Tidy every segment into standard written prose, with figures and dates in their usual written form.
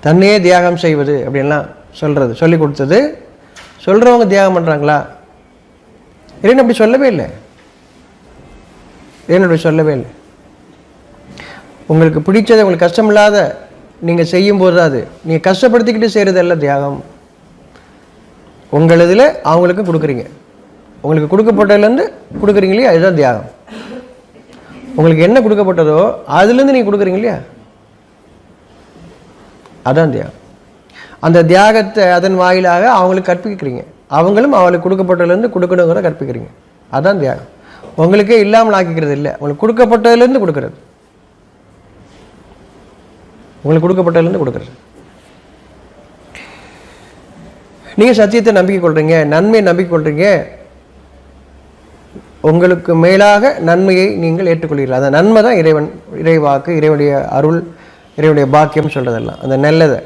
தன்னையே தியாகம் செய்வது அப்படின்லாம் சொல்லி கொடுத்தது. சொல்கிறவங்க தியாகம் பண்ணுறாங்களா? இறைவன் அப்படி சொல்லவே இல்லை. இறைவன் அப்படி சொல்லவே இல்லை. உங்களுக்கு பிடிச்சதை, உங்களுக்கு கஷ்டமில்லாத நீங்கள் செய்யும்போது தான் அது. நீங்கள் கஷ்டப்படுத்திக்கிட்டு செய்கிறதல்ல தியாகம். உங்களதில் அவங்களுக்கு கொடுக்குறீங்க, உங்களுக்கு கொடுக்கப்பட்டதுலேருந்து கொடுக்குறீங்க இல்லையா, அதுதான் தியாகம். உங்களுக்கு என்ன கொடுக்கப்பட்டதோ அதுலேருந்து நீங்கள் கொடுக்குறீங்க இல்லையா, அதான் தியாகம். அந்த தியாகத்தை அதன் வாயிலாக அவங்களுக்கு கற்பிக்கிறீங்க, அவங்களும் அவங்களுக்கு கொடுக்கப்பட்டதுலேருந்து கொடுக்கணுங்கிறத கற்பிக்கிறீங்க. அதான் தியாகம். உங்களுக்கே இல்லாமல் ஆக்கிக்கிறது இல்லை, உங்களுக்கு கொடுக்கப்பட்டதுலேருந்து கொடுக்குறது. உங்களுக்கு கொடுக்கப்பட்டதுலேருந்து கொடுக்குறது. நீங்கள் சத்தியத்தை நம்பிக்கை கொள்றீங்க, நன்மையை நம்பிக்கை கொள்றீங்க, உங்களுக்கு மேலாக நன்மையை நீங்கள் ஏற்றுக்கொள்கிறீர்கள். அந்த நன்மை தான் இறைவாக்கு, இறைவனுடைய அருள், இறைவனுடைய பாக்கியம் சொல்கிறதெல்லாம் அந்த நல்லதை.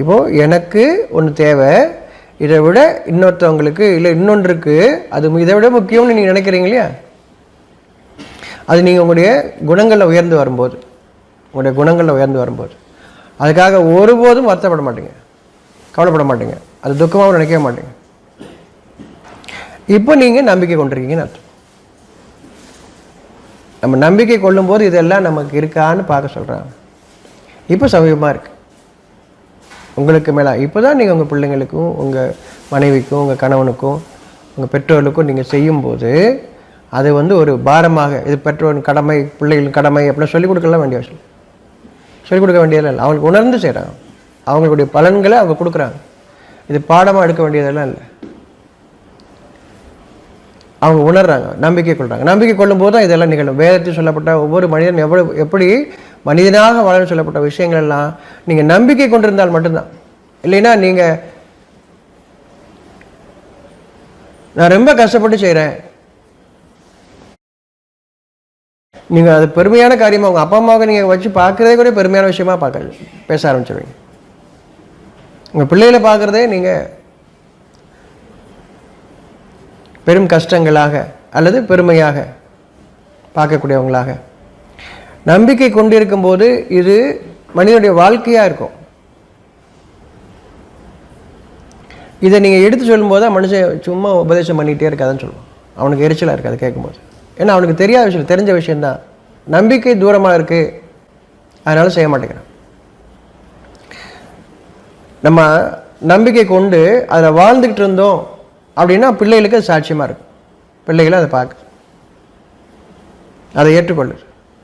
இப்போது எனக்கு ஒன்று தேவை, இதை விட இன்னொருத்தவங்களுக்கு இல்லை இன்னொன்றுக்கு அது இதை விட முக்கியம்னு நீங்கள் நினைக்கிறீங்க இல்லையா, அது நீங்கள் உங்களுடைய குணங்களில் உயர்ந்து வரும்போது, உங்களுடைய குணங்களில் உயர்ந்து வரும்போது அதுக்காக ஒருபோதும் வருத்தப்பட மாட்டீங்க, கவலைப்பட மாட்டீங்க, அது துக்கமாகவும் நினைக்கவே மாட்டீங்க. இப்போ நீங்கள் நம்பிக்கை கொண்டிருக்கீங்கன்னு அர்த்தம். நம்ம நம்பிக்கை கொள்ளும்போது இதெல்லாம் நமக்கு இருக்கான்னு பார்க்க சொல்கிறாங்க. இப்போ சமீபமாக இருக்குது உங்களுக்கு மேலே. இப்போ தான் நீங்கள் உங்கள் பிள்ளைங்களுக்கும், உங்கள் மனைவிக்கும், உங்கள் கணவனுக்கும், உங்கள் பெற்றோர்களுக்கும் நீங்கள் செய்யும்போது அது ஒரு பாரமாக, இது பெற்றோரின் கடமை, பிள்ளைகளின் கடமை அப்படிலாம் சொல்லிக் கொடுக்கலாம் வேண்டிய அவசியம், சொல்லிக் கொடுக்க வேண்டியதெல்லாம் இல்லை. அவங்களுக்கு உணர்ந்து செய்கிறாங்க, அவங்களுடைய பலன்களை அவங்க கொடுக்குறாங்க. இது பாடமாக எடுக்க வேண்டியதெல்லாம் இல்லை. அவங்க உணர்றாங்க, நம்பிக்கை கொள்கிறாங்க. நம்பிக்கை கொள்ளும்போது தான் இதெல்லாம் நிகழும். வேதத்தில் சொல்லப்பட்ட ஒவ்வொரு மனிதன் எப்படி மனிதனாக வாழ சொல்லப்பட்ட விஷயங்கள் எல்லாம் நீங்கள் நம்பிக்கை கொண்டிருந்தால் மட்டும்தான். இல்லைன்னா நீங்கள் நான் ரொம்ப கஷ்டப்பட்டு செய்கிறேன், நீங்கள் அது பெருமையான காரியமாக உங்கள் அப்பா அம்மாவுக்கு நீங்கள் வச்சு பார்க்குறதே கூட பெருமையான விஷயமா பேச ஆரம்பிச்சிடுவீங்க. உங்கள் பிள்ளைகளை பார்க்குறதே நீங்கள் பெரும் கஷ்டங்களாக அல்லது பெருமையாக பார்க்கக்கூடியவங்களாக. நம்பிக்கை கொண்டிருக்கும் போது இது மனிதனுடைய வாழ்க்கையாக இருக்கும். இதை நீங்கள் எடுத்து சொல்லும்போது தான் மனுஷன் சும்மா உபதேசம் பண்ணிகிட்டே இருக்காதுன்னு சொல்லுவான். அவனுக்கு எரிச்சலாக இருக்காது கேட்கும்போது. ஏன்னா அவனுக்கு தெரியாத விஷயம், தெரிஞ்ச விஷயந்தான். நம்பிக்கை தூரமாக இருக்குது, அதனால செய்ய மாட்டேங்கிறான். நம்ம நம்பிக்கை கொண்டு அதில் வாழ்ந்துக்கிட்டு இருந்தோம் அப்படின்னா பிள்ளைகளுக்கு அது சாட்சியமாக இருக்கும். பிள்ளைகளை அதை பார்க்க, அதை ஏற்றுக்கொள்ளுது.